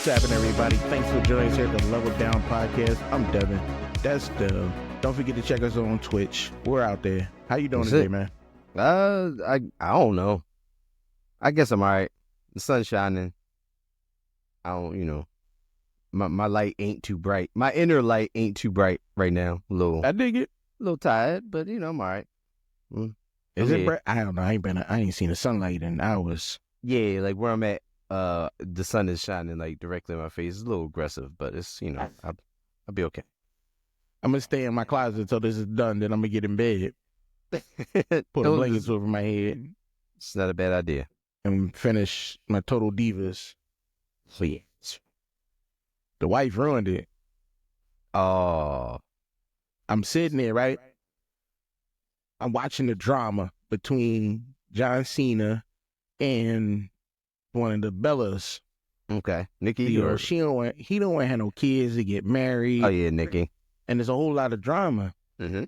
happening, everybody? Thanks for joining us here at the Level Down Podcast. I'm Devin. That's Dev. Don't forget to check us out on Twitch. We're out there. How you doing today, man? I don't know. I guess I'm all right. The sun's shining. I don't, my light ain't too bright. My inner light ain't too bright right now. I dig it. A little tired, but I'm all right. Is it bright? I don't know. I ain't seen the sunlight in hours. Yeah, like where I'm at, the sun is shining like directly in my face. It's a little aggressive, but it's I'll be okay. I'm gonna stay in my closet until this is done. Then I'm gonna get in bed, put a blanket over my head. It's not a bad idea. And finish my Total Divas. So yeah, the wife ruined it. Oh, I'm sitting there, right? I'm watching the drama between John Cena and one of the Bellas. okay, Nikki. He don't want to have no kids to get married. Oh yeah, Nikki. And there's a whole lot of drama. Mm-hmm.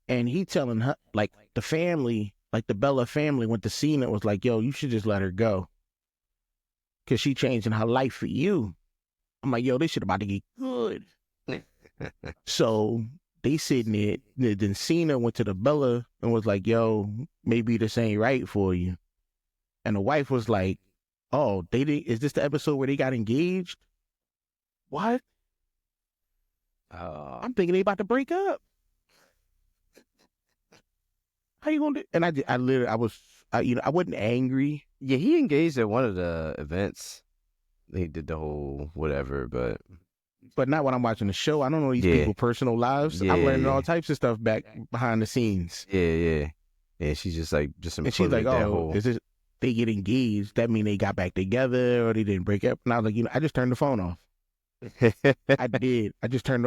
And he telling her, like, the family, like the Bella family went to Cena, was like, yo, you should just let her go. Because she changing her life for you. I'm like, yo, this shit about to get good. So they sitting there. Then Cena went to the Bella and was like, yo, maybe this ain't right for you. And the wife was like, oh, is this the episode where they got engaged? What? I'm thinking they about to break up. How you gonna do? And I wasn't angry. Yeah, he engaged at one of the events. He did the whole whatever, but not when I'm watching the show. I don't know these people's personal lives. Yeah. I'm learning all types of stuff back behind the scenes. Yeah. And she's just like, and she's like, oh, is this? They get engaged? That mean they got back together or they didn't break up? And I was like, I just turned the phone off. I did. I just turned.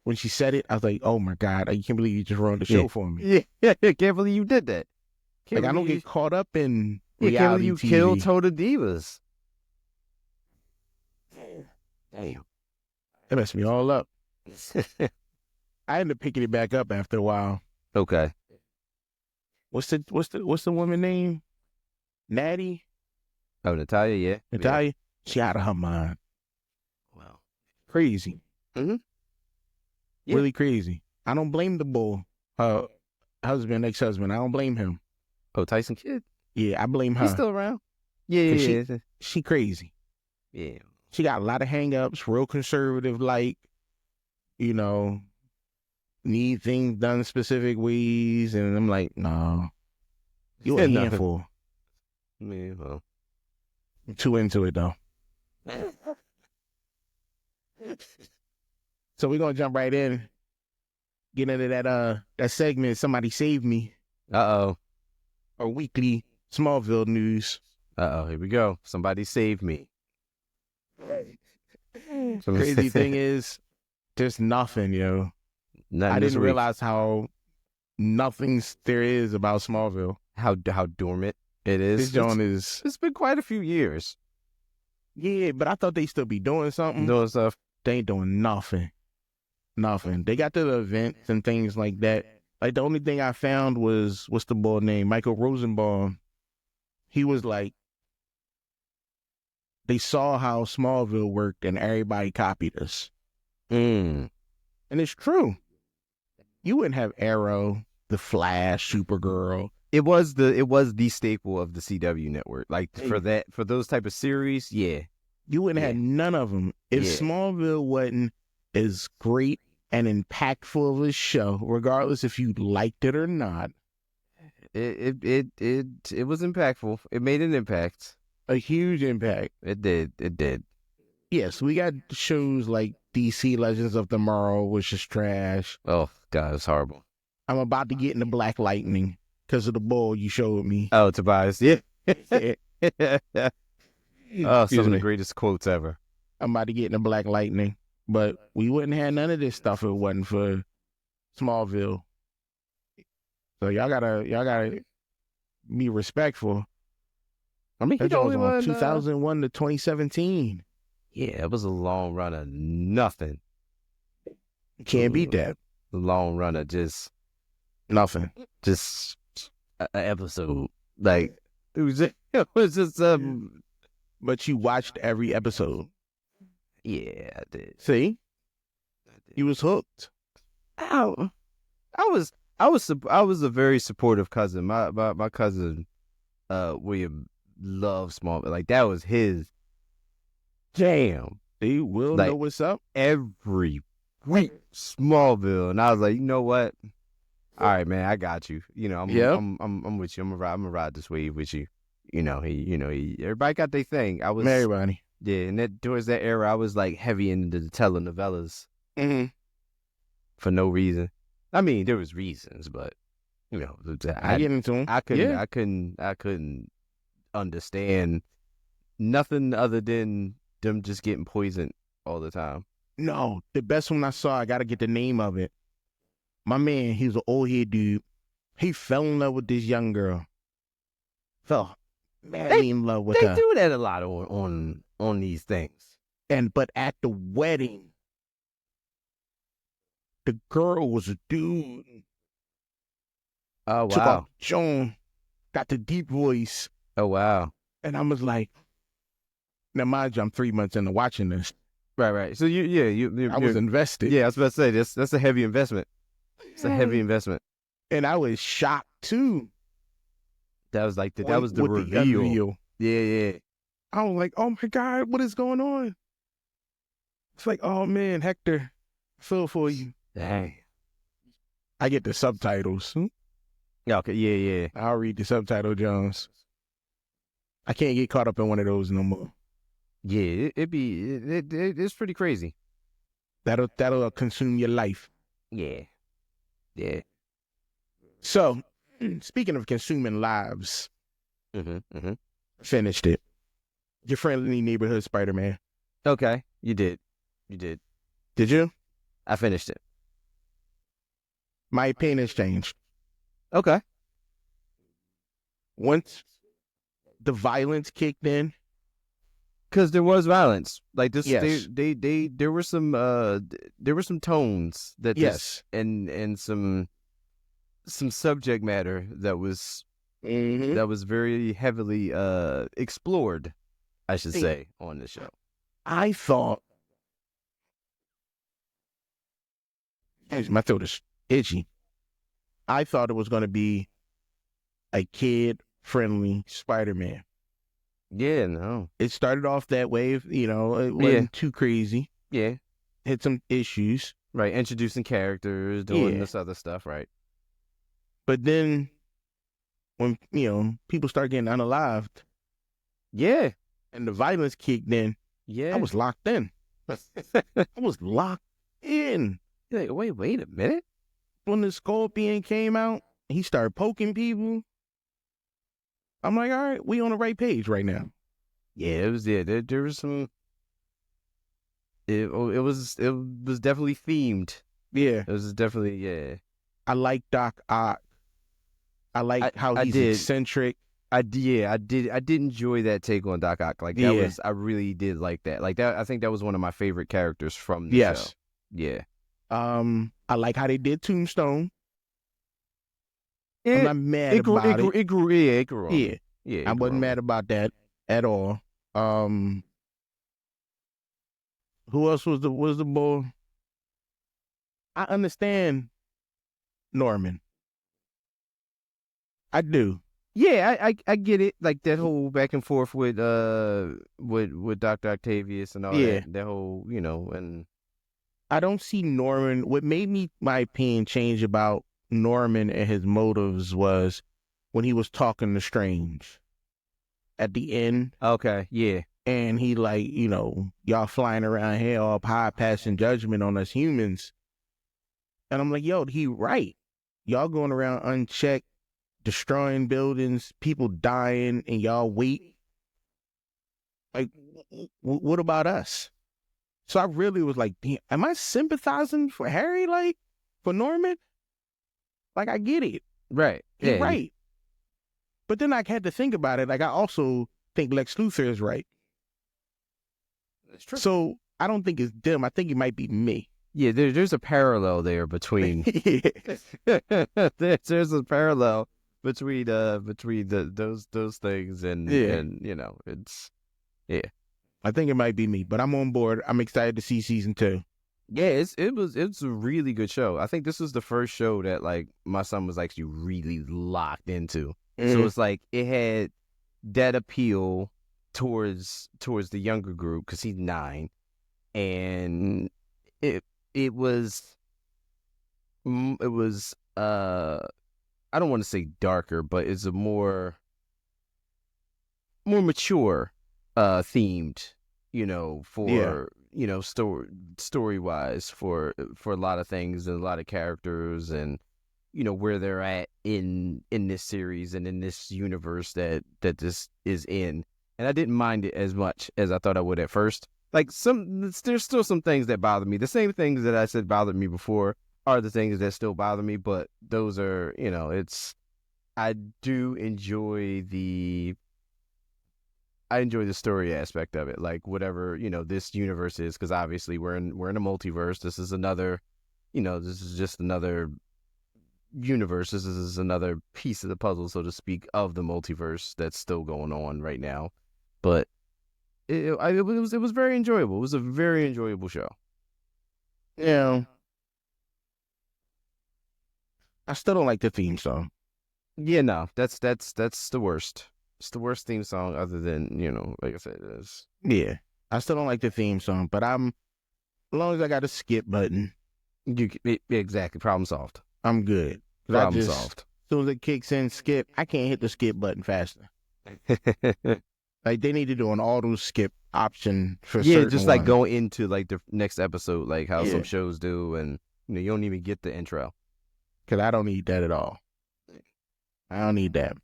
When she said it, I was like, "Oh my God! I can't believe you just ruined the show for me." Yeah, I can't believe you did that. I don't get caught up in reality can't believe you TV. killed Total Divas. Damn, that messed me all up. I ended up picking it back up after a while. Okay. What's the woman name? Natty. Oh, Natalia. Yeah. Natalia. She out of her mind. Wow. Crazy. Mm-hmm. Yeah. Really crazy. I don't blame the bull. Her ex-husband. I don't blame him. Oh, Tyson Kidd? Yeah, I blame her. He's still around? Yeah. She crazy. Yeah. She got a lot of hang-ups, real conservative, like, need things done specific ways. And I'm like, no. You a handful. Yeah, well. I'm too into it, though. So we're gonna jump right in, get into that segment. Somebody Save Me. Uh-oh. Our weekly Smallville news. Uh-oh, here we go. Somebody save me. Crazy thing is, there's nothing, yo. I didn't realize how nothing there is about Smallville. How dormant it is. This joint is. It's been quite a few years. Yeah, but I thought they still be doing something. Doing stuff. They ain't doing nothing. Nothing. They got the events and things like that. Like, the only thing I found was, what's the boy name? Michael Rosenbaum. He was like, they saw how Smallville worked and everybody copied us. And it's true. You wouldn't have Arrow, The Flash, Supergirl. It was the staple of the CW network. Like, for those type of series, yeah. You wouldn't have none of them if Smallville wasn't as great and impactful of a show, regardless if you liked it or not. It was impactful. It made an impact. A huge impact. It did. Yes, we got shows like DC Legends of Tomorrow, which is trash. Oh, God, it's horrible. I'm about to get into Black Lightning because of the bull you showed me. Oh, Tobias, yeah. Oh, some of the me. greatest quotes ever. I'm about to get into Black Lightning, but we wouldn't have none of this stuff if it wasn't for Smallville. So y'all gotta be respectful. I mean, he was on 2001 to 2017. Yeah, it was a long run of nothing. You can't beat that. The long run of just nothing. Just an episode. Like, it was just But you watched every episode. Yeah, I did. See, I did. you was hooked. Ow. I was a very supportive cousin. My cousin, William, loves Smallville. Like that was his jam. See, Will know Like what's up. every week, Smallville, and I was like, you know what? All right, man, I got you. You know, Yeah, I'm with you. I'm gonna ride this wave with you. Everybody got their thing. I was, everybody. yeah, and that towards that era, I was like heavy into the telenovelas Mm-hmm. for no reason. I mean, there was reasons, but you know, I I get into him. I couldn't Yeah. I couldn't understand nothing other than them just getting poisoned all the time. No, the best one I saw, I got to get the name of it. My man, he was an old head dude. He fell in love with this young girl. Fell They madly in love with they her. do that a lot on these things. But at the wedding, the girl was a dude. Oh Took off wow. Joan, got the deep voice. Oh wow. And I was like, now mind you, I'm 3 months into watching this. Right. So you I was invested. yeah. I was about to say that's a heavy investment. It's a heavy investment. And I was shocked too. That was like that was the with reveal. The unveil. Yeah. I was like, oh my God, what is going on? It's like, oh man, Hector, I feel for you. Dang. I get the subtitles. Okay. Yeah. I'll read the subtitle, Jones. I can't get caught up in one of those no more. Yeah. It's pretty crazy. That'll consume your life. Yeah. So, speaking of consuming lives, Mm-hmm. finished it. Your friendly neighborhood Spider-Man. Okay. You did. Did you? I finished it. My opinion has changed. Okay. Once the violence kicked in, Because there was violence, like this. Yes. There were some tones that Yes. and some subject matter that was very heavily explored, I should say, on the show. I thought, my throat is itchy. I thought it was going to be a kid-friendly Spider-Man. Yeah, no. It started off that way, it wasn't too crazy. Yeah. Had some issues. Right, introducing characters, doing this other stuff, right? But then when, people start getting unalived. Yeah. And the violence kicked in. Yeah. I was locked in. I was locked in. You're like, wait a minute. When the Scorpion came out, he started poking people. I'm like, all right, we on the right page right now. Yeah, it was. Yeah, there was some. It was definitely themed. Yeah, it was definitely I like Doc Ock. I like how he's eccentric. I did enjoy that take on Doc Ock. Like that was, I really did like that. Like that, I think that was one of my favorite characters from the show. Yeah. I like how they did Tombstone. I'm not mad about it. It grew. Yeah. I wasn't mad about that at all. Who else was the boy? I understand Norman. I do. Yeah, I get it. Like that whole back and forth with Dr. Octavius and all that. That whole, and I don't see Norman. What made my opinion change about Norman and his motives was when he was talking to Strange at the end. Okay, yeah. And he like, y'all flying around here all high passing judgment on us humans. And I'm like, yo, he right. Y'all going around unchecked, destroying buildings, people dying, and y'all wait. Like, what about us? So I really was like, damn, am I sympathizing for Harry, like, for Norman? Like, I get it. Right. He's right. But then I had to think about it. Like, I also think Lex Luthor is right. That's true. So I don't think it's them. I think it might be me. Yeah, there's a parallel there between. There's a parallel between those things and it's I think it might be me, but I'm on board. I'm excited to see season 2. Yeah, it's a really good show. I think this was the first show that like my son was actually really locked into. So Mm-hmm. it's like it had that appeal towards the younger group because he's 9, and it it was it was I don't want to say darker, but it's a more mature themed, Yeah. for story wise for a lot of things and a lot of characters, and where they're at in this series and in this universe that this is in. And I didn't mind it as much as I thought I would at first. Like there's still some things that bother me. The same things that I said bothered me before are the things that still bother me, but those are, it's I do enjoy the story aspect of it, like whatever this universe is, because obviously we're in a multiverse. This is another, this is just another universe. This is another piece of the puzzle, so to speak, of the multiverse that's still going on right now. But it was very enjoyable. It was a very enjoyable show. Yeah. I still don't like the theme song. Yeah, no, that's the worst. It's the worst theme song, other than like I said, it is. Yeah. I still don't like the theme song, but as long as I got a skip button, Exactly, problem solved. I'm good. 'Cause Problem as solved. soon as it kicks in, skip, I can't hit the skip button faster. Like they need to do an auto skip option for Yeah, certain just like ones. go into like the next episode, like how some Yeah. shows do, and you don't even get the intro. Because I don't need that at all. I don't need that.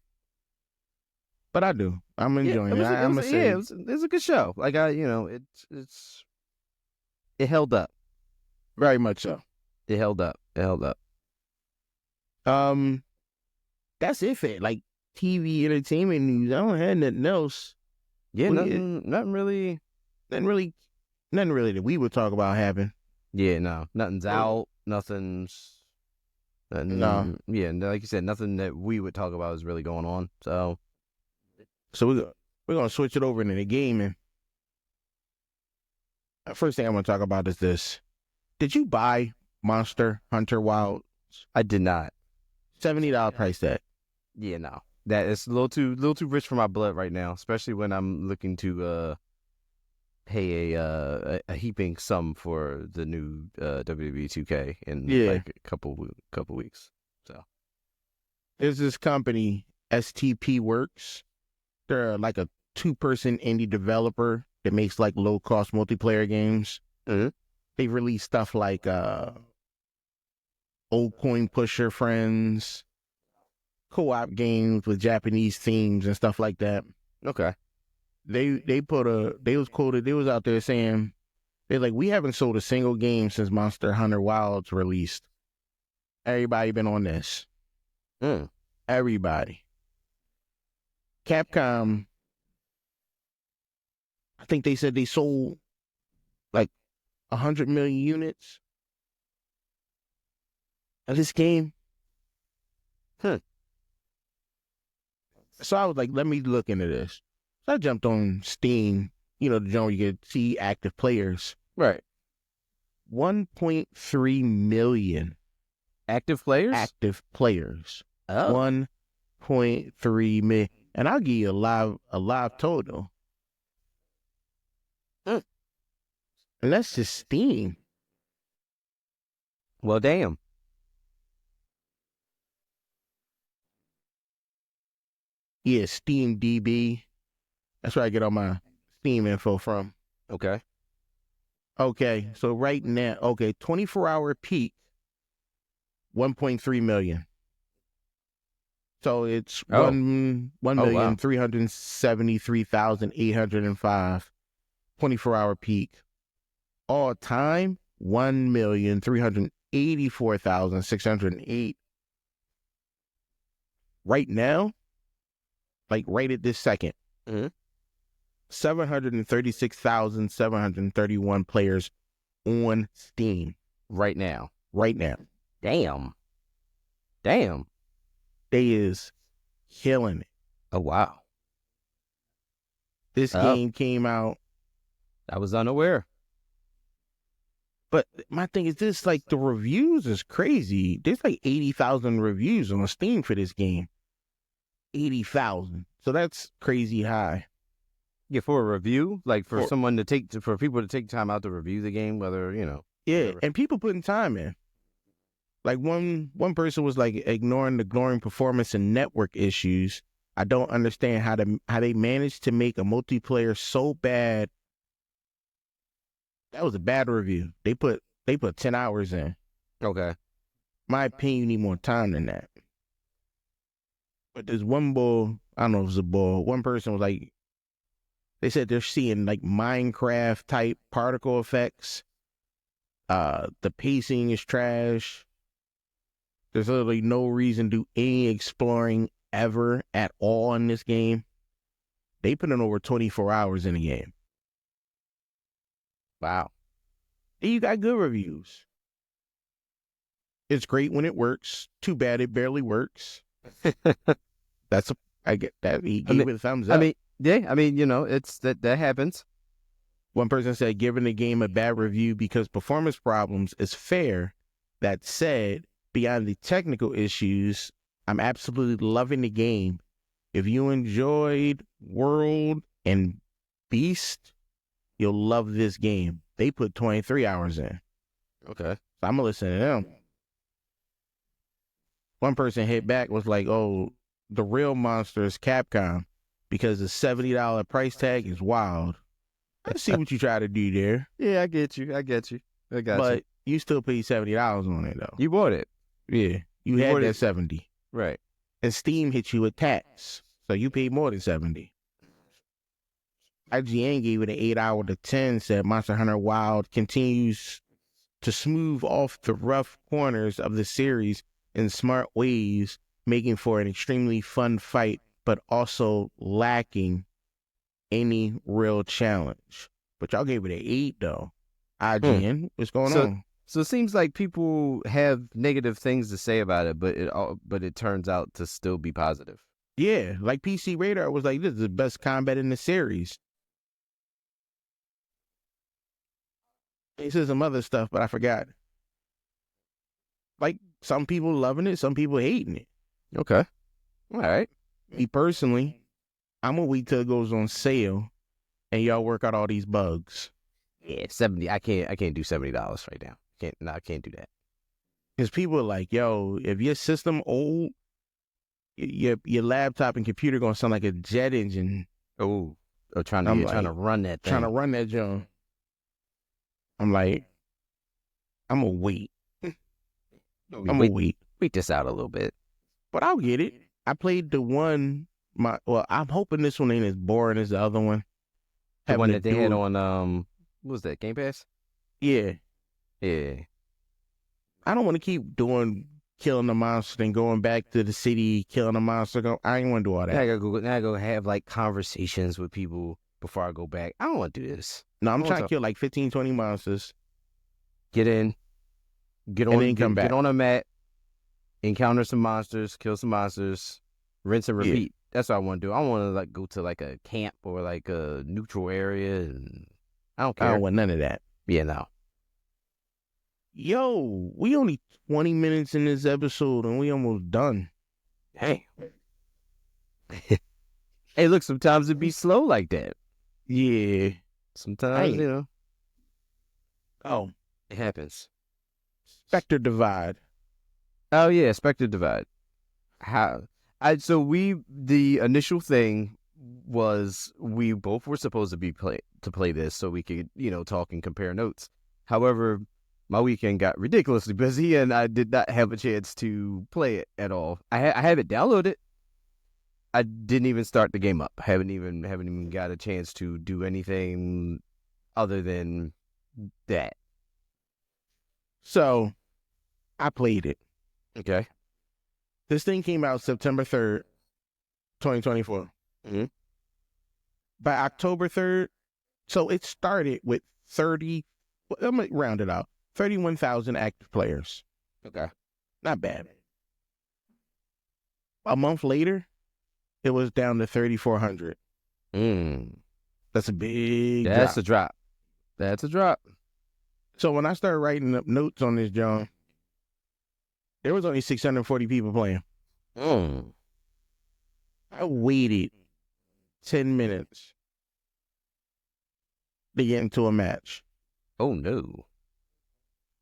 But I do. I'm Yeah, enjoying it. I'm going to yeah, say it was a good show. Like it held up. very much so. It held up. It held up. Um, That's it for it. Like TV entertainment news. I don't have nothing else. Yeah, Well, nothing really. nothing really, nothing really that we would talk about happen. Yeah, no, nothing's out. Nothing's. No. Yeah, like you said, nothing that we would talk about is really going on. So So we're gonna switch it over into the gaming. First thing I want to talk about is this. Did you buy Monster Hunter Wild? I did not. $70 price tag. Yeah, no, that is a little too rich for my blood right now, especially when I'm looking to pay a heaping sum for the new WWE 2K in like a couple weeks. So There's this company, STP Works. They're like a 2-person indie developer that makes like low-cost multiplayer games. Mm-hmm. They've released stuff like Old Coin Pusher Friends, co-op games with Japanese themes and stuff like that. Okay. They was quoted, they was out there saying, they're like, we haven't sold a single game since Monster Hunter Wilds released. Everybody been on this. Everybody. Capcom, I think they said they sold like 100 million units of this game. So I was like, let me look into this. So I jumped on Steam, the joint you could see active players. Right. 1.3 million Active players? active players. Oh. 1.3 million. And I'll give you a live total. And that's just Steam. Well, damn. Yeah, Steam DB. That's where I get all my Steam info from. Okay. Okay, so right now, 24-hour peak, 1.3 million. So it's Oh. 1,373,805 24-hour peak. All time, 1,384,608. Right now, like right at this second, 736,731 players on Steam Right now. Damn. Damn. They is killing it. Oh, wow. This game came out I was unaware. But my thing is this, like, the reviews is crazy. There's like 80,000 reviews on Steam for this game. 80,000. So that's crazy high. Yeah, for a review, like for For- someone for people to take time out to review the game, whether, Yeah, whatever. and people putting time in. Like one person was like ignoring the glaring performance and network issues. I don't understand how they managed to make a multiplayer so bad. That was a bad review. They put 10 hours in. Okay. My opinion, you need more time than that. But there's one bull, I don't know if it's a bull. One person was like, they said they're seeing like Minecraft type particle effects. The pacing is trash. There's literally no reason to do any exploring ever at all in this game. They put in over 24 hours in the game. Wow. And you got good reviews. It's great when it works. Too bad it barely works. I get that. He gave it a thumbs up. It's that happens. One person said giving the game a bad review because performance problems is fair. That said, beyond the technical issues, I'm absolutely loving the game. If you enjoyed World and Beast, you'll love this game. They put 23 hours in. Okay. So I'm going to listen to them. One person hit back was like, oh, the real monster is Capcom because the $70 price tag is wild. I see what you try to do there. Yeah, I get you. I got But you still paid $70 on it, though. You bought it. Yeah. You had that 70. Right. And Steam hit you with tax. So you paid more than 70. IGN gave it an 8 out of 10, said Monster Hunter Wild continues to smooth off the rough corners of the series in smart ways, making for an extremely fun fight, but also lacking any real challenge. But y'all gave it an 8, though. IGN, what's going on? So it seems like people have negative things to say about it, but it turns out to still be positive. Yeah, like PC Radar was like, this is the best combat in the series. He said some other stuff, but I forgot. Like, some people loving it, some people hating it. Okay. All right. Me personally, I'm gonna wait till it goes on sale and y'all work out all these bugs. Yeah, 70. I can't do $70 right now. I can't do that. Because people are like, yo, if your system old, your laptop and computer gonna sound like a jet engine. Oh, trying to run that thing. Trying to run that junk. I'm like, I'm gonna wait. I'm gonna wait. Wait this out a little bit. But I'll get it. I played the one. I'm hoping this one ain't as boring as the other one. The one that they had on what was that, Game Pass? Yeah. Yeah. I don't want to keep killing the monster and going back to the city, killing the monster. I ain't want to do all that. Now I go have like conversations with people before I go back. I don't want to do this. No, I'm trying to kill like 15, 20 monsters. Get in, get on a map, encounter some monsters, kill some monsters, rinse and repeat. Yeah. That's what I want to do. I want to like go to like a camp or like a neutral area, and I don't care. I don't want none of that. Yeah, no. Yo, we only 20 minutes in this episode and we almost done. Hey. Hey, look, sometimes it be slow like that. Yeah. Sometimes, Oh. It happens. Specter Divide. Oh, yeah, Specter Divide. The initial thing was we both were supposed to play this so we could, talk and compare notes. However, my weekend got ridiculously busy and I did not have a chance to play it at all. I have it downloaded. I didn't even start the game up. Haven't even got a chance to do anything other than that. So, I played it. Okay. This thing came out September 3rd, 2024. Mm-hmm. By October 3rd, so it started with I'm going to round it out, 31,000 active players. Okay. Not bad. A month later, it was down to 3,400. That's a big That's drop. a drop. That's a drop. So when I started writing up notes on this, John, there was only 640 people playing. I waited 10 minutes to get into a match. Oh, no.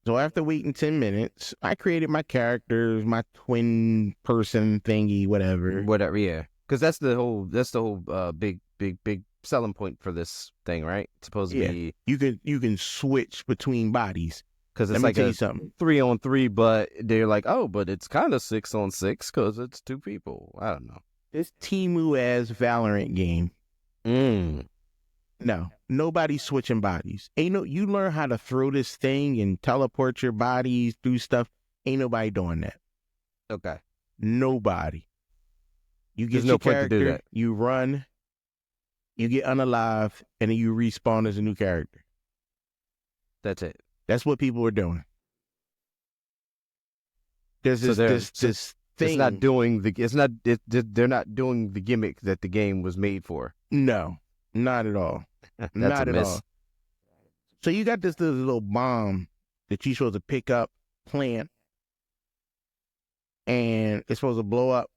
So after waiting 10 minutes, I created my characters, my twin person thingy, whatever. Whatever, yeah. Because that's the whole big selling point for this thing, right? It's supposed to be. You can switch between bodies. Because it's Let me like tell a you something. 3-on-3, but they're like, oh, but it's kind of 6-on-6 because it's 2 people. I don't know. This Timu ass Valorant game. No, nobody's switching bodies. You learn how to throw this thing and teleport your bodies through stuff. Ain't nobody doing that. Okay. Nobody. You get There's your no point to do character, that. you run, you get unalive, and then you respawn as a new character. That's it. That's what people are doing. There's So this thing. It's not doing they're not doing the gimmick that the game was made for. No, not at all. That's Not a at miss. all. So you got this little bomb that you're supposed to pick up, plant, and it's supposed to blow up.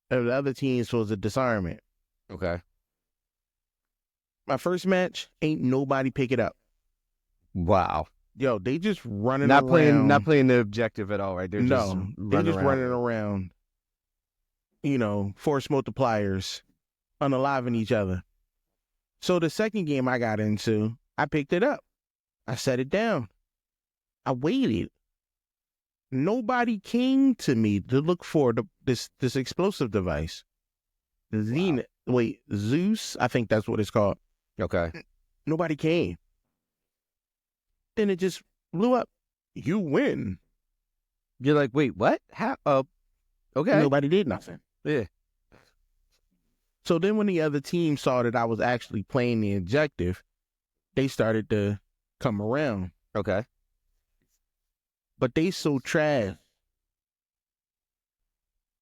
And the other team is supposed to disarm it. Okay. My first match, ain't nobody pick it up. Wow. Yo, they just running Not around. not playing the objective at all, right? They're just running around. Force multipliers, unaliving each other. So the second game I got into, I picked it up. I set it down. I waited. Nobody came to me to look for this explosive device. The Zenith. Wait, Zeus? I think that's what it's called. Okay. Nobody came. Then it just blew up. You win. You're like, wait, what? How? Okay. Nobody did nothing. Yeah. So then when the other team saw that I was actually playing the objective, they started to come around. Okay. But they so trash.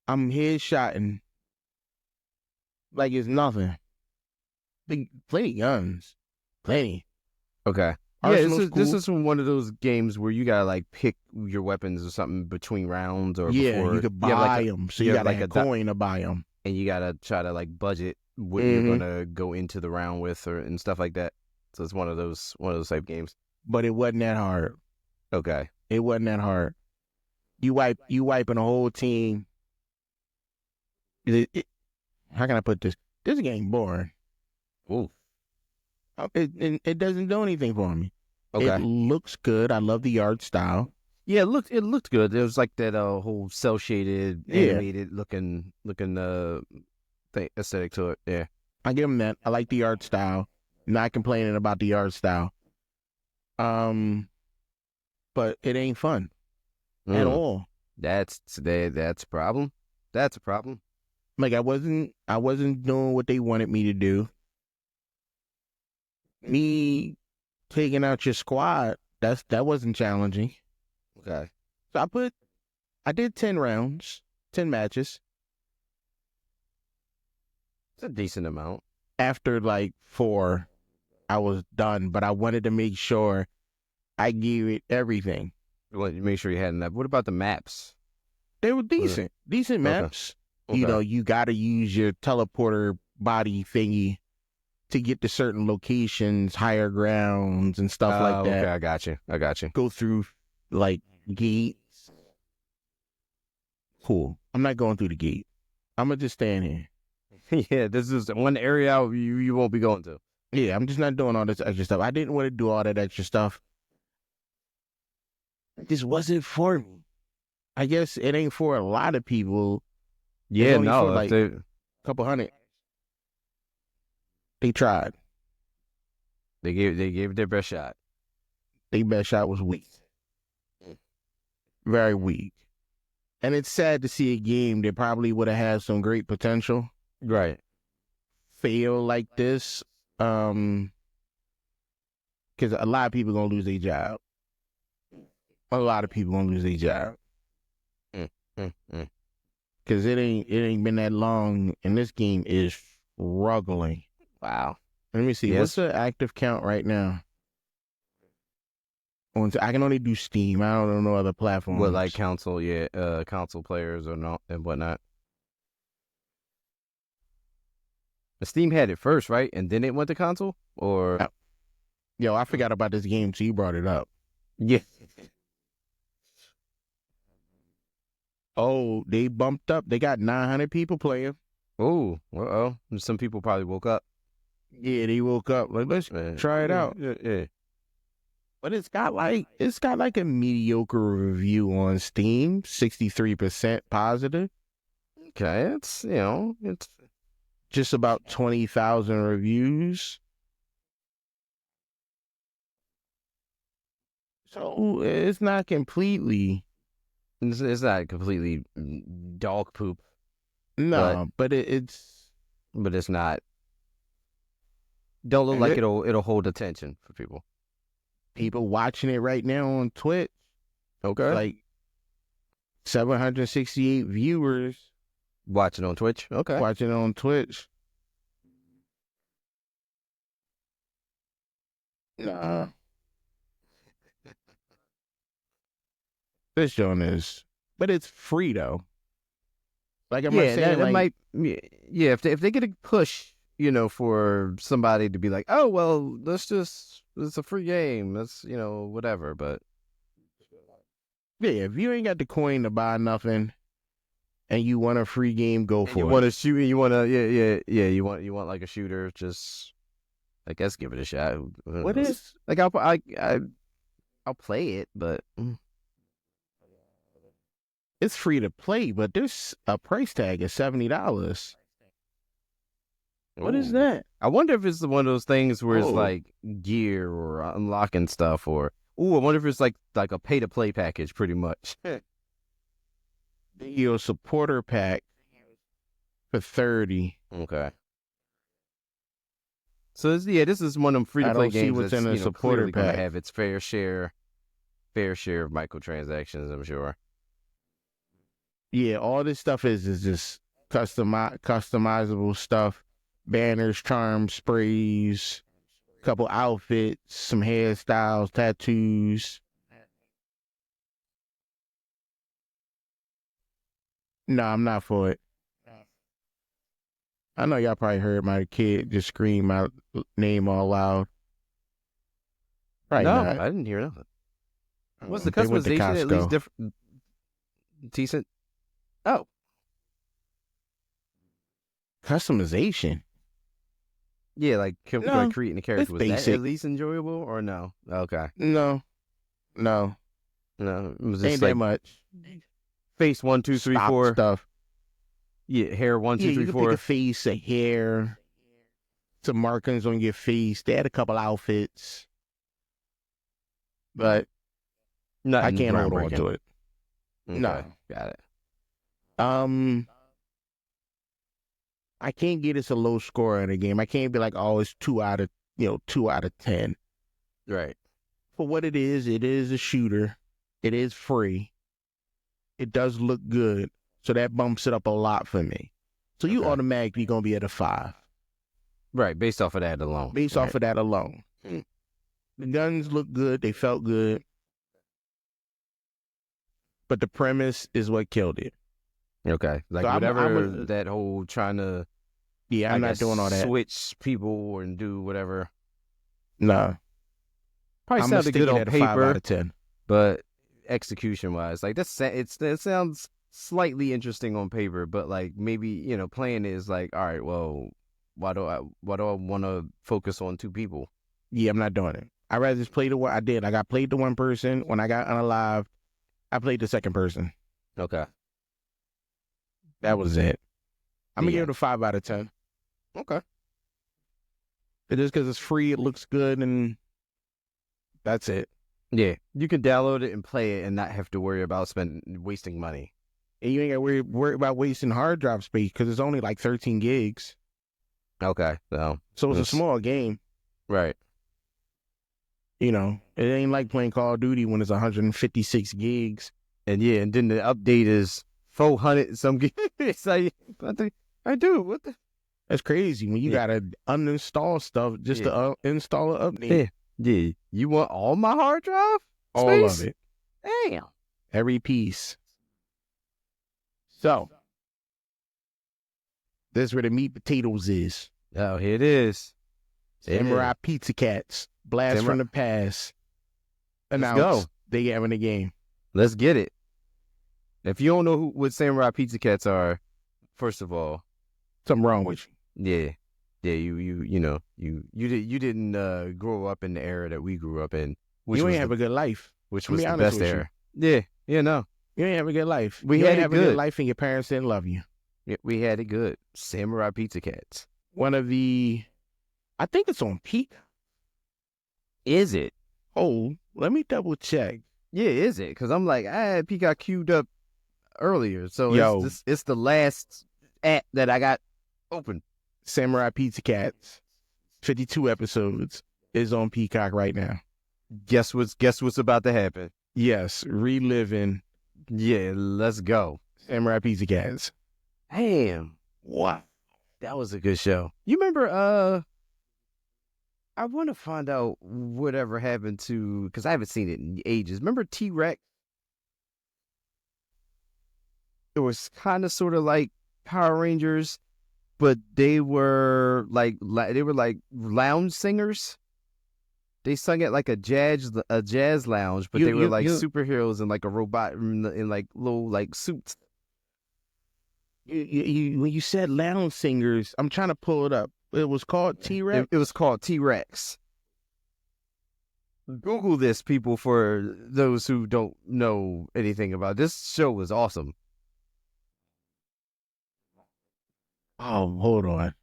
I'm headshotting like it's nothing. Plenty guns. Plenty. Okay. Arsenal's Yeah, this cool. is one of those games where you gotta like pick your weapons or something between rounds or before. You could buy them. So you gotta have a coin to buy them. And you gotta try to like budget what you're gonna go into the round with and stuff like that. So it's one of those type games. But it wasn't that hard. Okay. It wasn't that hard. You wiping a whole team. How can I put this? This game boring. Ooh. It doesn't do anything for me. Okay. It looks good. I love the art style. Yeah, it looked good. It was like that whole cell shaded, animated looking aesthetic to it. Yeah. I give them that. I like the art style. Not complaining about the art style. But it ain't fun at all. That's a problem. That's a problem. Like I wasn't doing what they wanted me to do. Me taking out your squad, that wasn't challenging. Okay. So I did 10 rounds, 10 matches. It's a decent amount. After like 4, I was done, but I wanted to make sure I gave it everything. You want to make sure you had enough. What about the maps? They were decent maps. Okay. You got to use your teleporter body thingy to get to certain locations, higher grounds and stuff like that. Okay, I got you. Go through like gates. Cool. I'm not going through the gate. I'm gonna just stand here. Yeah, this is one area you won't be going to. Yeah, I'm just not doing all this extra stuff. I didn't want to do all that extra stuff. It just wasn't for me. I guess it ain't for a lot of people. Yeah, only no, for, like, a couple hundred. They tried. they gave it their best shot. Their best shot was weak. Very weak. And it's sad to see a game that probably would have had some great potential Right. fail like this. Because a lot of people gonna lose their job. A lot of people gonna lose their job. Because it ain't been that long, and this game is struggling. Wow. Let me see. Yes. What's the active count right now? I can only do Steam. I don't know other platforms. Well, like console, console players or not and whatnot. Steam had it first, right? And then it went to console? Or Yo, I forgot about this game, so you brought it up. yeah. Oh, they bumped up. They got 900 people playing. Oh, some people probably woke up. Yeah, they woke up. Like, let's try it out. Yeah. But it's got like a mediocre review on Steam, 63% positive. Okay, it's Just about 20,000 reviews. So it's not completely. it's not completely dog poop. No, but it's. But it's not. Don't look like it'll hold attention for people. People watching it right now on Twitch. Okay. Like 768 viewers. Watching on Twitch. Okay. Watching it on Twitch. Nah. This joint is, but it's free though. Like I'm saying, that might. Yeah, if they get a push, for somebody to be like, oh well, it's a free game. That's whatever. But yeah, if you ain't got the coin to buy nothing, and you want a free game, go for it. You want to shoot? You want to? Yeah. You want like a shooter? Just I guess give it a shot. What is like I'll play it, but. It's free to play, but there's a price tag of $70. What is that? I wonder if it's one of those things where it's like gear or unlocking stuff, or I wonder if it's like a pay to play package, pretty much. Your supporter pack for $30. Okay. So this is one of them free to play games what's in a supporter pack. Have its fair share of microtransactions, I'm sure. Yeah, all this stuff is just customizable stuff. Banners, charms, sprays, couple outfits, some hairstyles, tattoos. No, I'm not for it. I know y'all probably heard my kid just scream my name all loud. Right? No, not. I didn't hear nothing. What's the They went to customization at least Costco. decent? Oh, Customization. yeah, like No, creating the character. Was that basic. at least enjoyable or no? Okay, No. it was just Ain't like that much. face 1, 2, 3, Stop 4. stuff. Yeah, hair 1, 2, Yeah, 3, you can 4. pick a face, a hair, some markings on your face. They had a couple outfits, but I can't hold on to it. Okay, No. got it. I can't get us a low score in a game. I can't be like, oh, it's 2 out of 10. Right. For what it is a shooter. It is free. It does look good, so that bumps it up a lot for me. So you automatically gonna be at a 5. Right, based off of that alone. Off of that alone. The guns look good. They felt good. But the premise is what killed it. Okay. Like So whatever that whole trying to I'm not doing all that. Switch people and do whatever. No. Probably sounded good on at a 5 paper, out of 10. but execution wise, like it sounds slightly interesting on paper, but like maybe, playing it is like, all right, well, why do I want to focus on 2 people? Yeah, I'm not doing it. I'd rather just play the one I did. Like I played the one person. When I got unalived, I played the second person. Okay. That was it. I'm going to give it a 5 out of 10. Okay. It is because it's free, it looks good, and that's it. Yeah. You can download it and play it and not have to worry about wasting money. And you ain't got to worry about wasting hard drive space because it's only like 13 gigs. Okay. So it's a small game. Right. It ain't like playing Call of Duty when it's 156 gigs. And then the update is 400 some gigs. It's like, I do. What the? That's crazy when you got to uninstall stuff just to install an update. Yeah. You want all my hard drive? All of Space? it. Damn. Every piece. So, this is where the meat potatoes is. Oh, here it is. Samurai Pizza Cats. Blast Samurai- from the past. Let's go. Announced they having a game. Let's get it. If you don't know what Samurai Pizza Cats are, first of all, Something wrong with you. yeah, you didn't grow up in the era that we grew up in, which You was ain't have a good life. which I'll was be the honest best with era. Yeah, no, You ain't have a good life. We you had ain't it have a good good. life and your parents didn't love you. yeah, we had it good. Samurai Pizza Cats. One of the, I think it's on Peak. Is it? Oh, let me double check. Yeah, is it? Because I'm like, I had Peacock queued up earlier, so Yo. it's the last app that I got open. Samurai Pizza Cats, 52 episodes, is on Peacock right now. Guess what's about to happen? Yes, reliving Yeah, let's go. Samurai Pizza Cats. Damn, What? that was a good show. You remember? I want to find out whatever happened to, because I haven't seen it in ages. Remember T-Rex? It was kind of sort of like Power Rangers, but they were like lounge singers. They sung at like a jazz lounge, but they were like superheroes and like a robot in like little like suits. When you said lounge singers, I'm trying to pull it up. It was called T-Rex? It was called T-Rex. Google this, people, for those who don't know anything about it. This show was awesome. Oh, hold on.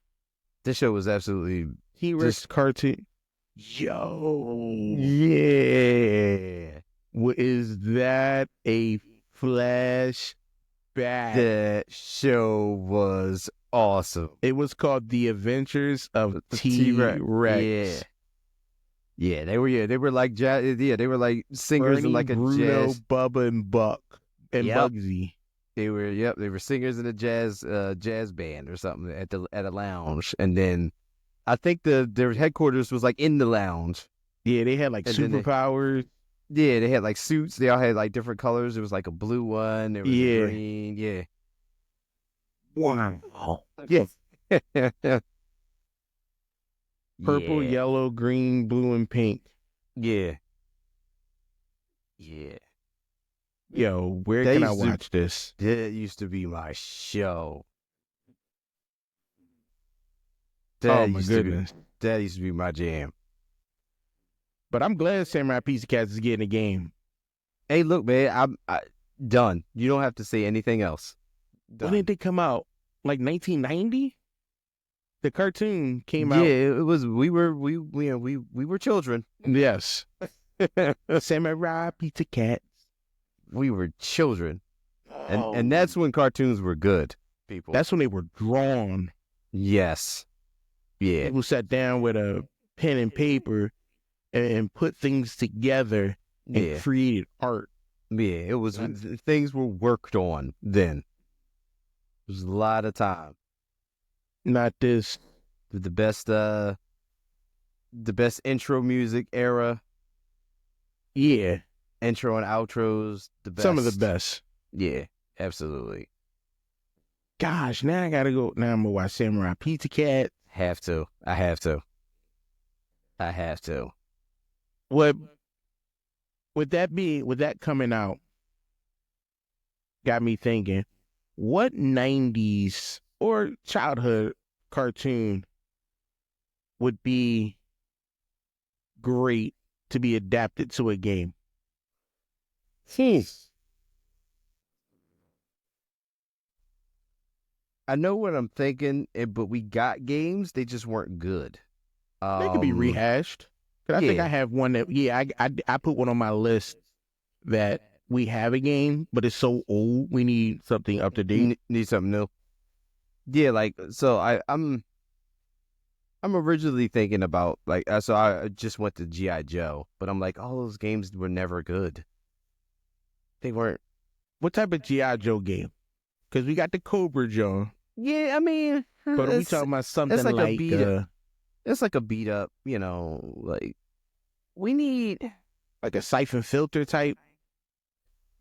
This show was absolutely T-Rex cartoon. Yo. Yeah. Is that a flashback? That show was awesome. It was called The Adventures of T-Rex. T-Rex. Yeah, they were like jazz. Yeah, they were like singers Bernie, in like a Bruno, jazz. Bubba, and Buck, and Bugsy. They were singers in a jazz band or something at a lounge, and then I think their headquarters was like in the lounge. Yeah, they had like superpowers. They had like suits. They all had like different colors. There was like a blue one. There was a green. Yeah. Wow. Yeah. Purple, yellow, green, blue, and pink. Yeah. Yeah. Yo, where can I watch this? That used to be my show. Oh my goodness. That used to be my jam. But I'm glad Samurai Pizza Cats is getting a game. Hey, look, man, I'm done. You don't have to say anything else. Done. When did they come out? Like 1990? The cartoon came out. Yeah, it was. We were children. Yes. Samurai Pizza Cats. We were children, and that's when cartoons were good. People. That's when they were drawn. Yes. Yeah. People sat down with a pen and paper and put things together and created art. Yeah, it was. Things were worked on then. It was a lot of time. Not this. The best intro music era. Yeah. Intro and outros, the best. Some of the best. Yeah, absolutely. Gosh, now I gotta go. Now I'm gonna watch Samurai Pizza Cat. I have to. What? With that coming out, got me thinking, what 90s or childhood cartoon would be great to be adapted to a game? I know what I'm thinking, but we got games. They just weren't good. They could be rehashed. Cause I think I have one that, I put one on my list that we have a game, but it's so old, we need something up to date. Need something new. Yeah, like, so I'm originally thinking about, like, so I just went to G.I. Joe, but I'm like, all those games were never good. They weren't. What type of G.I. Joe game? Because we got the Cobra Joe. Yeah, I mean, but are we talking about something like like it's like a beat up, like we need Like a siphon filter type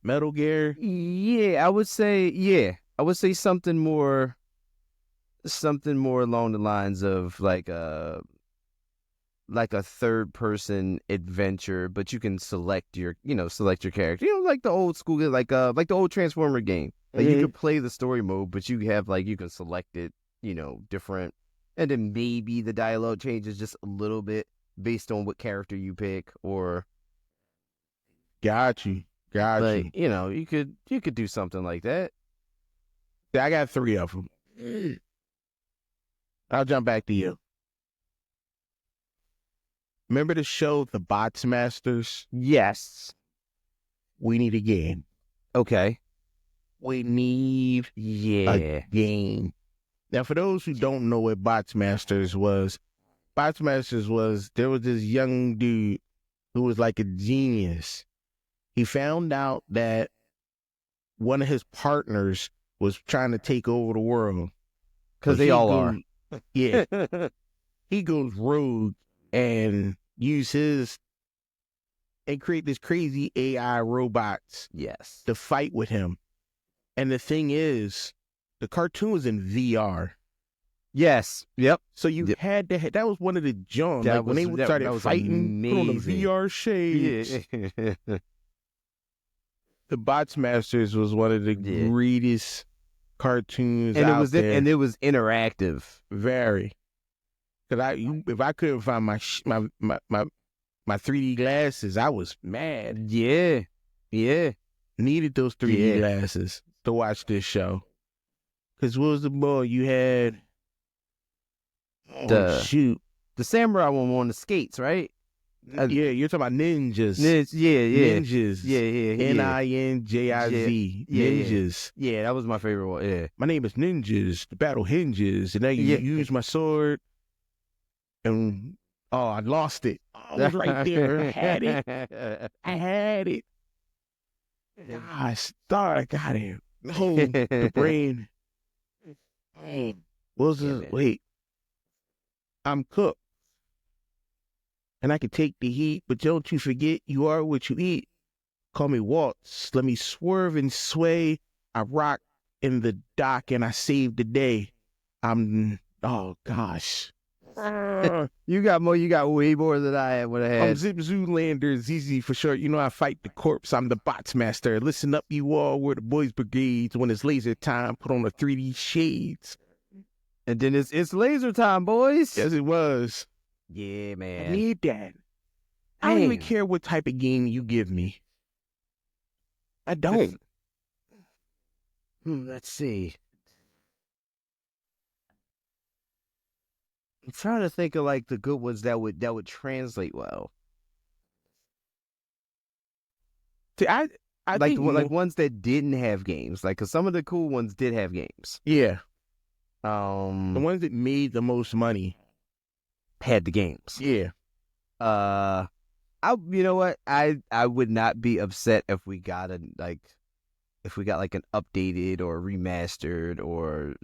Metal Gear. Yeah, I would say something more along the lines of like a third person adventure, but you can select your character. Like the old school, like the old Transformer game. Like you could play the story mode, but you have you can select it, different, and then maybe the dialogue changes just a little bit based on what character you pick, or Got you. but you could do something like that. I got 3 of them. I'll jump back to you. Remember the show The Bots Masters? Yes. We need a game. Okay. We need a game. Now, for those who don't know what Bots Masters was there was this young dude who was like a genius. He found out that one of his partners was trying to take over the world. Because they all are. Yeah. He goes rogue and create this crazy AI robots Yes. to fight with him. And the thing is, the cartoon was in VR. Yes. Yep. So you had to that was one of the jumps. Like when they started fighting, amazing. put on the VR shades. Yeah. The Bots Masters was one of the greatest cartoons and out there. And it was interactive. Very. Because if I couldn't find my 3D glasses, I was mad. Yeah. Needed those 3D glasses to watch this show. Because what was the ball you had? Shoot. The samurai one on the skates, right? Yeah, you're talking about ninjas. Yeah. Ninjas. Yeah. Ninjiz. Ninjas. Yeah, that was my favorite one. Yeah. My name is Ninjas. The battle hinges. And then you use my sword. And, I lost it. I was right there. I had it. Gosh, thought I got it. Oh, the brain. Wait. I'm cooked. And I can take the heat, but don't you forget you are what you eat. Call me Waltz. Let me swerve and sway. I rock in the dock and I save the day. Oh gosh. You got way more than I would have had. I'm Zip Zoolander, ZZ for short. I fight the corpse. I'm the Bots Master. Listen up, you all. We're the boys brigades. When it's laser time, put on the 3D shades. And then it's laser time, boys. Yes, it was. Yeah, man. I need that. I don't even care what type of game you give me. I don't. Let's see. I'm trying to think of the good ones that would translate well. See, I think ones that didn't have games, because some of the cool ones did have games. Yeah. The ones that made the most money had the games. Yeah. You know what? I would not be upset if we got an updated or remastered or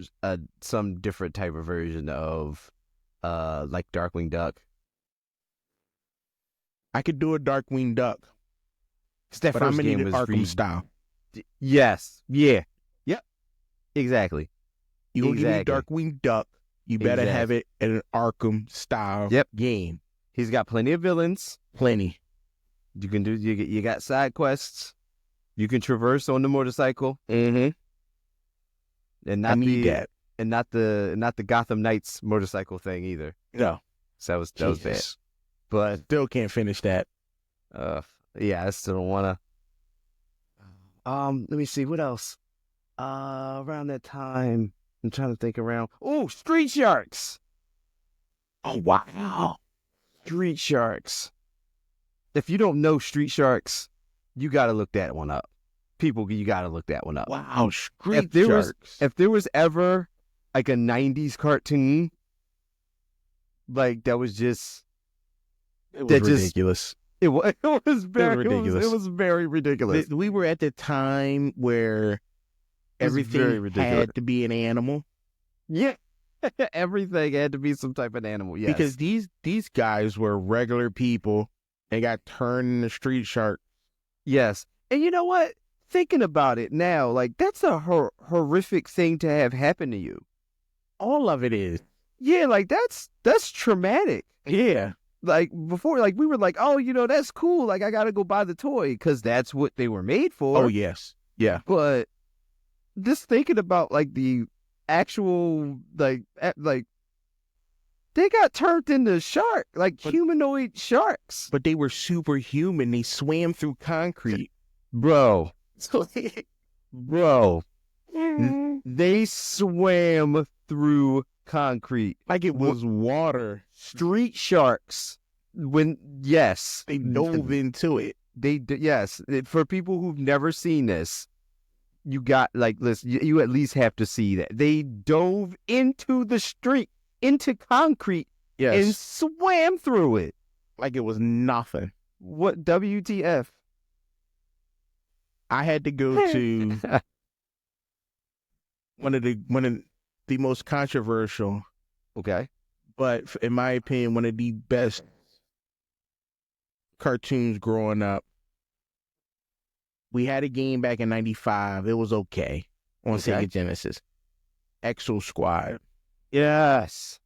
some different type of version of Darkwing Duck. I could do a Darkwing Duck. That but first I'm gonna game need was Arkham style. Yes. Yeah. Yep. Exactly. You gonna give me Darkwing Duck? You better have it in an Arkham style game. He's got plenty of villains. Plenty. You can do. You got side quests. You can traverse on the motorcycle. Mm-hmm. And not that. And not the Gotham Knights motorcycle thing either. No. So that was bad. But still can't finish that. Yeah, I still don't wanna. Let me see what else. Around that time, I'm trying to think around. Oh, Street Sharks. Oh wow, Street Sharks. If you don't know Street Sharks, you gotta look that one up. People, you gotta look that one up. Wow, Street Sharks. If there was ever a 90s cartoon that was just ridiculous. It was very ridiculous. It was very ridiculous. We were at the time where everything had to be an animal. Yeah. Everything had to be some type of animal, yes. Because these guys were regular people They got turned into street shark. Yes. And you know what? Thinking about it now, like that's a horrific thing to have happen to you. All of it is. Yeah, like that's traumatic. Yeah. Like before, like we were like, oh, that's cool. Like I gotta go buy the toy because that's what they were made for. Oh yes. Yeah. But just thinking about like the actual like they got turned into shark, like humanoid sharks. But they were superhuman. They swam through concrete. Bro. Bro. They swam through concrete. Like it was water. Street sharks. Yes. They dove into it. Yes. For people who've never seen this, you got, like, listen, you at least have to see that. They dove into the street, into concrete, and swam through it. Like it was nothing. What WTF? I had to go to one of the most controversial, okay, but in my opinion, one of the best cartoons growing up. We had a game back in '95. It was okay on Sega Genesis. Exo Squad. Yes.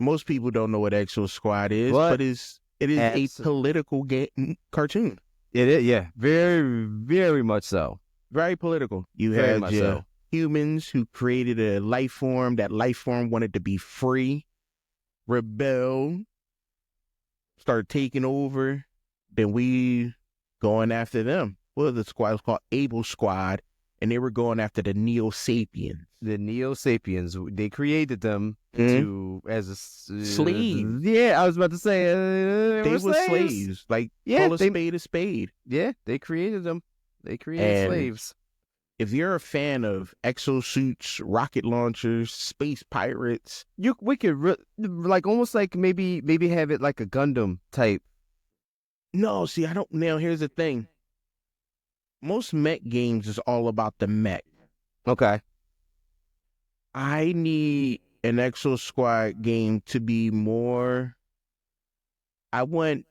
Most people don't know what Exo Squad is, but it is a political game cartoon. It is, yeah, very, very much so. Very political. You had your humans who created a life form. That life form wanted to be free, rebel, start taking over. Then we going after them. Well, the squad was called Able Squad, and they were going after the Neo Sapiens. The Neo Sapiens, they created them as a slave. Yeah, I was about to say they were slaves. Like call a spade a spade. Yeah, they created them. They created slaves. If you're a fan of exosuits, rocket launchers, space pirates, we could like almost like maybe have it like a Gundam type. No, see, I don't. Now, here's the thing. Most mech games is all about the mech. Okay. I need an Exo Squad game to be more. Because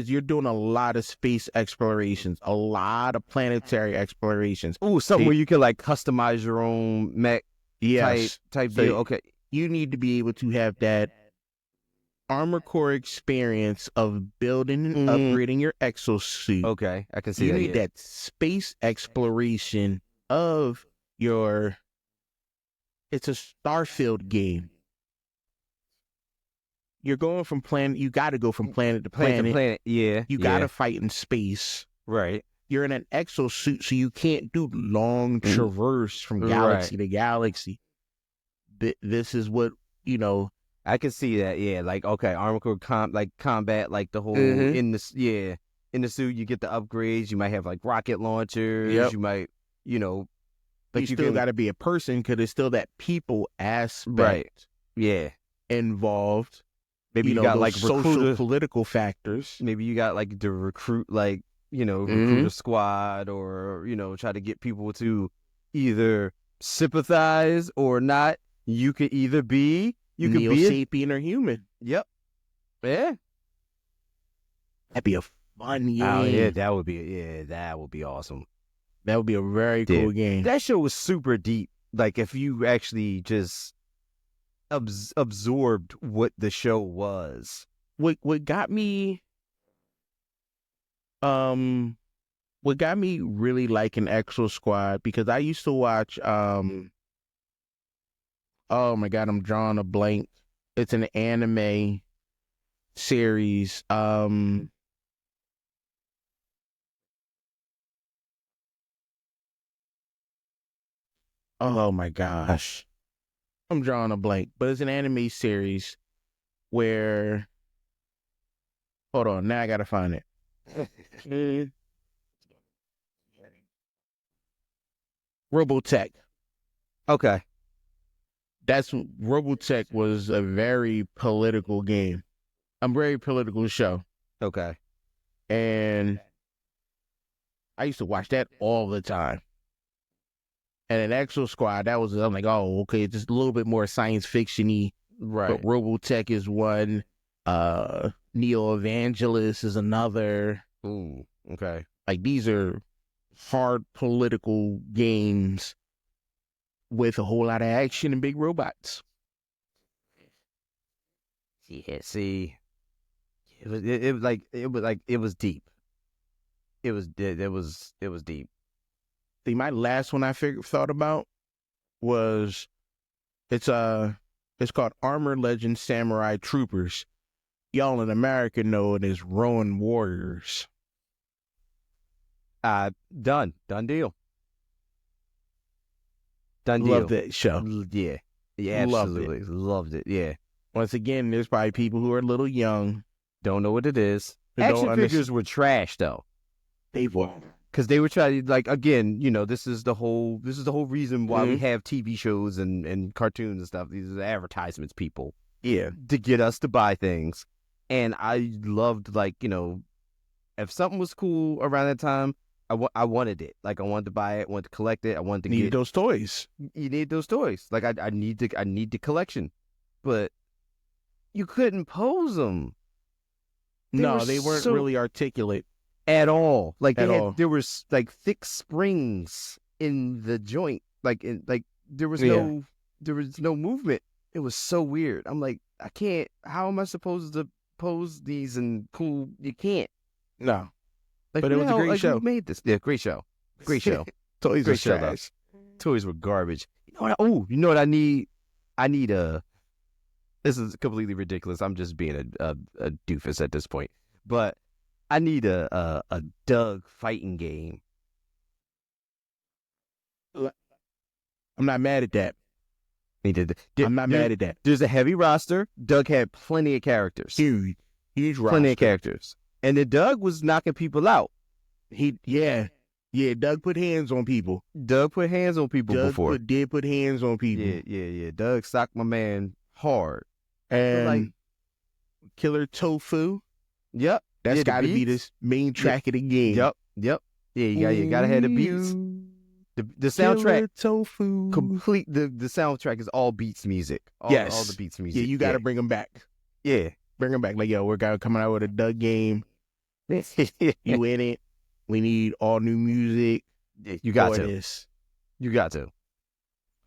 you're doing a lot of space explorations, a lot of planetary explorations. Ooh, something where you can like customize your own mech type deal. Okay. You need to be able to have that Armor Core experience of building and upgrading your exosuit. Okay, I can see that. You need that space exploration of your. It's a Starfield game. You're going from planet. You got to go from planet to planet. Yeah. You got to fight in space. Right. You're in an exosuit, so you can't do long traverse from galaxy to galaxy. This is what I can see that, yeah. Like, okay, Armor Core combat, like the whole in the suit, you get the upgrades. You might have like rocket launchers. Yep. You might, but you still got to be a person because there's still that people aspect, right? Yeah, involved. Maybe you got like social political factors. Maybe you got like the recruit, like recruit a squad, or try to get people to either sympathize or not. You could either be. You could be Neo-Sapien or human. Yep. Yeah. That'd be a fun game. Oh yeah, that would be awesome. That would be a very cool game. That show was super deep. Like if you actually just absorbed what the show was. What got me really liking Exo Squad, because I used to watch oh my God, I'm drawing a blank. It's an anime series. Oh my gosh. I'm drawing a blank. But it's an anime series where, hold on, now I gotta find it. Robotech. Okay. Robotech was a very political game. A very political show. Okay. And I used to watch that all the time. And an Exo Squad, I'm like, oh, okay, just a little bit more science fiction-y. Right. But Robotech is one. Neo Evangelist is another. Ooh, okay. Like, these are hard political games with a whole lot of action and big robots. Yeah, see, it was deep. It was deep. See, my last one I thought about was it's called Armor Legends Samurai Troopers. Y'all in America know it as Ronin Warriors. Done deal. Love that show. Yeah, Loved it. absolutely loved it. Yeah, Once again, there's probably people who are a little young. don't know what it is. Who Action don't figures were trash though, They were. because they were trying to, like, again, this is the whole reason why we have TV shows and cartoons and stuff. These are the advertisements, people. Yeah. To get us to buy things. And I loved, like, if something was cool around that time, I wanted it. Like, I wanted to buy it, wanted to collect it, I wanted to Needed get those toys. You need those toys. Like, I need the collection. But you couldn't pose them. They weren't really articulate at all. Like, there was like thick springs in the joint. Like, there was no movement. It was so weird. I'm like, I can't. How am I supposed to pose these and cool? You can't. No. Like, but it was a great show. Who made this? Yeah, great show. Great show. Toys were trash. Toys were garbage. You know what I need? I need this is completely ridiculous. I'm just being a doofus at this point. But I need a Doug fighting game. I'm not mad at that. I'm not mad at that. There's a heavy roster. Doug had plenty of characters. Huge roster. Plenty of characters. And then Doug was knocking people out. Doug put hands on people. Doug put hands on people before. Did put hands on people. Yeah. Doug socked my man hard. And like, Killer Tofu. Yep. That's got to be this main track of the game. Yep. Yeah, you gotta have the beats. The soundtrack. Tofu. Complete. The soundtrack is all beats music. All the beats music. Yeah, you got to bring them back. Yeah. Bring them back. Like, yo, we're coming out with a Doug game. You in it. We need all new music. You got to. This. You got to.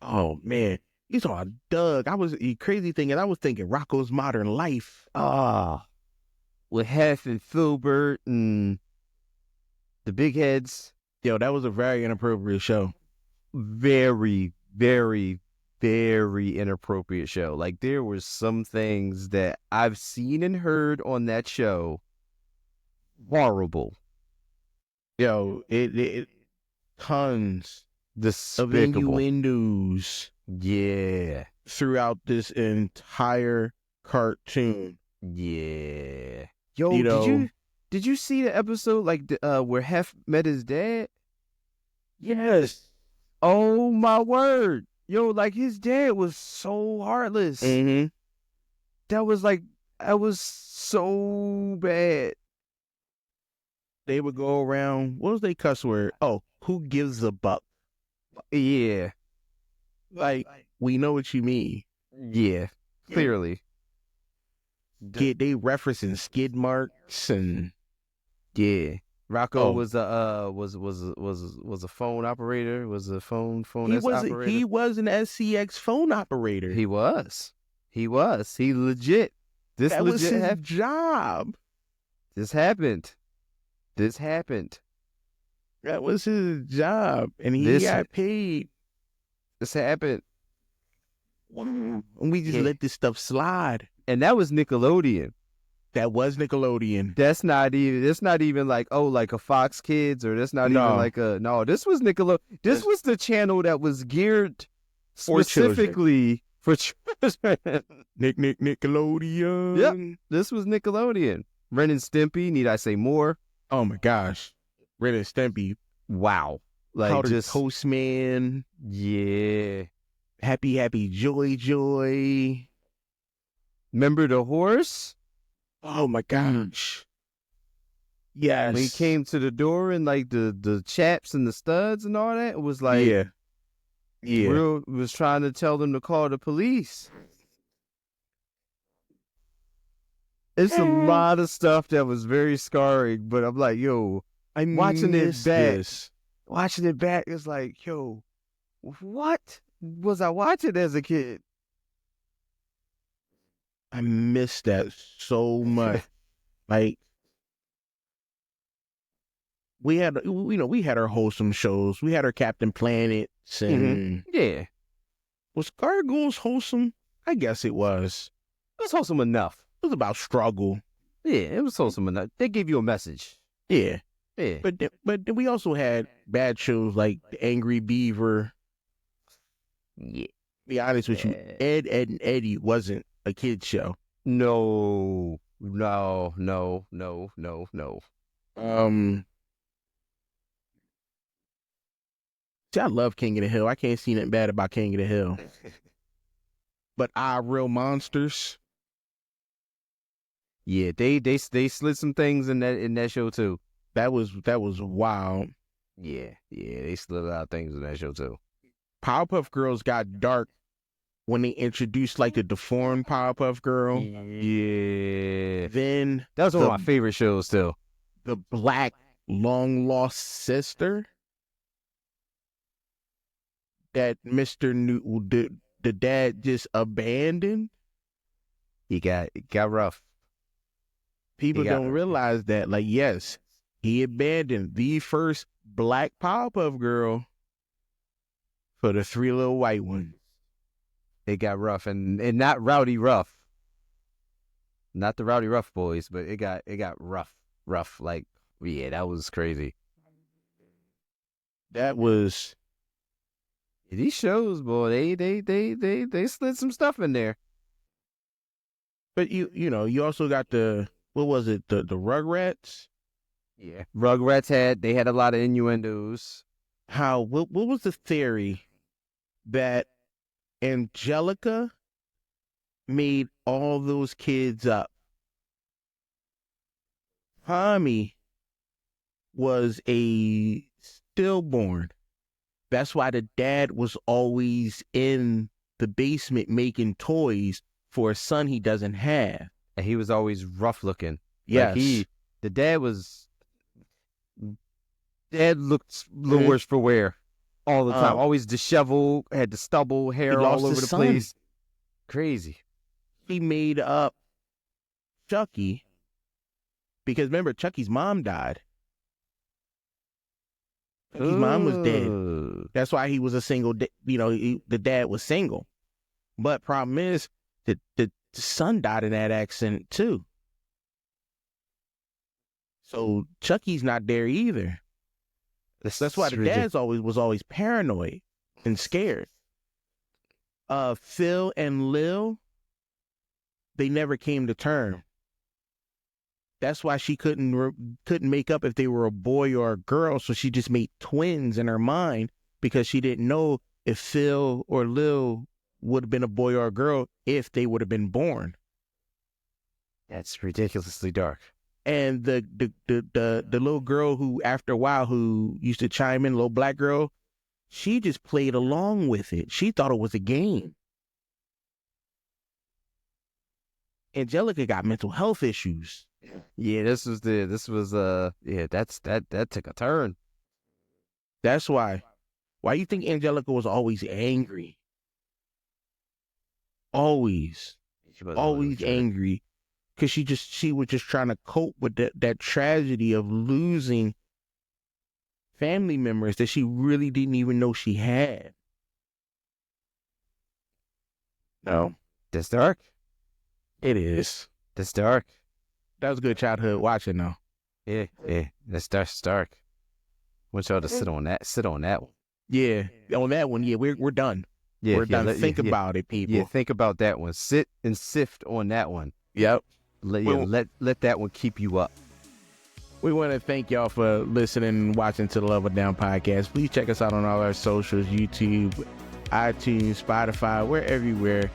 Oh, man. You saw Doug. The crazy thing is I was thinking Rocco's Modern Life. With Hef and Filbert and the big heads. Yo, that was a very inappropriate show. Very, very, very inappropriate show. Like, there were some things that I've seen and heard on that show. Horrible. Yo, it tons Despicable. of innuendos. Yeah. Throughout this entire cartoon. Yeah. Yo, did you see the episode where Hef met his dad? Yes. Oh my word. Yo, like, his dad was so heartless. Mm-hmm. That was so bad. They would go around, what was their cuss word? Oh, who gives a buck? Yeah. Like, we know what you mean. Yeah. Clearly. They referencing skid marks and Rocco was a phone operator. Was a phone operator. He was an SCX phone operator. He was. He legit. That was his job. This happened. That was his job, and he got paid. This happened. And we just let this stuff slide. And that was Nickelodeon. That was Nickelodeon. That's not even like, like a Fox Kids, or that's not even like this was Nickelodeon. This was the channel that was geared specifically for children. Nickelodeon. Yep. This was Nickelodeon. Ren and Stimpy, need I say more? Oh my gosh. Ren and Stimpy. Wow. Like, Powder just Postman. Yeah. Happy Joy. Remember the horse? Oh my gosh. Yes. When he came to the door and like the chaps and the studs and all that, it was like, yeah. Will was trying to tell them to call the police. It's a lot of stuff that was very scarring, but I'm like, yo, watching it back, it's like, yo, what was I watching as a kid? I miss that so much. Like, we had our wholesome shows. We had our Captain Planets and Yeah, was Gargoyles wholesome? I guess it was. it was wholesome enough. It was about struggle. Yeah, it was wholesome enough. They gave you a message. Yeah. Yeah. But then we also had bad shows like The Angry Beaver. Yeah. Be honest with you, Ed, and Eddie wasn't a kid show. No. See, I love King of the Hill. I can't see nothing bad about King of the Hill. But Our Real Monsters. Yeah, they slid some things in that show too. That was wild. Yeah, they slid a lot of things in that show too. Powerpuff Girls got dark when they introduced like the deformed Powerpuff Girl. Yeah. Then that was one of my favorite shows too. The black long lost sister that Mr. the dad just abandoned. It got rough. People don't realize that. Like, yes, he abandoned the first black Powerpuff Girl for the 3 little white ones. It got rough, and not Rowdy Rough, not the Rowdy Rough boys, but it got rough. Like, yeah, that was crazy. That was these shows, boy. They slid some stuff in there. But you also got the, what was it, the Rugrats? Yeah, Rugrats had a lot of innuendos. What was the theory that Angelica made all those kids up? Tommy was a stillborn. That's why the dad was always in the basement making toys for a son he doesn't have. And he was always rough looking. Yes. Like the dad looked a little worse for wear all the time. Always disheveled, had the stubble, hair all over the place. Crazy. He made up Chucky because remember, Chucky's mom died. Chucky's mom was dead. That's why he was a single, the dad was single. But problem is, the son died in that accident too. So Chucky's not there either. That's why the dad's was always paranoid and scared. Phil and Lil, they never came to terms. That's why she couldn't make up if they were a boy or a girl, so she just made twins in her mind because she didn't know if Phil or Lil would have been a boy or a girl if they would have been born. That's ridiculously dark. And the little girl who, after a while, who used to chime in, little black girl, she just played along with it. She thought it was a game. Angelica got mental health issues. Yeah, that took a turn. That's why. Why do you think Angelica was always angry? Always angry. Because she was just trying to cope with that tragedy of losing family members that she really didn't even know she had. No. That's dark. It is. That's dark. That was good childhood watching, though. Yeah. That's dark. I want y'all to sit on that one. Yeah, on that one, yeah, we're done. Yeah, we're done. Think about it, people. Yeah, think about that one. Sit and sift on that one. Yep. Let that one keep you up. We want to thank y'all for listening and watching to the Level Down Podcast. Please check us out on all our socials, YouTube, iTunes, Spotify. We're everywhere.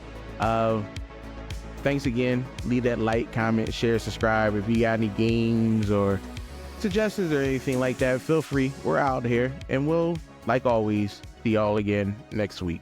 Thanks again. Leave that like, comment, share, subscribe. If you got any games or suggestions or anything like that, feel free. We're out here. And we'll, like always, see y'all again next week.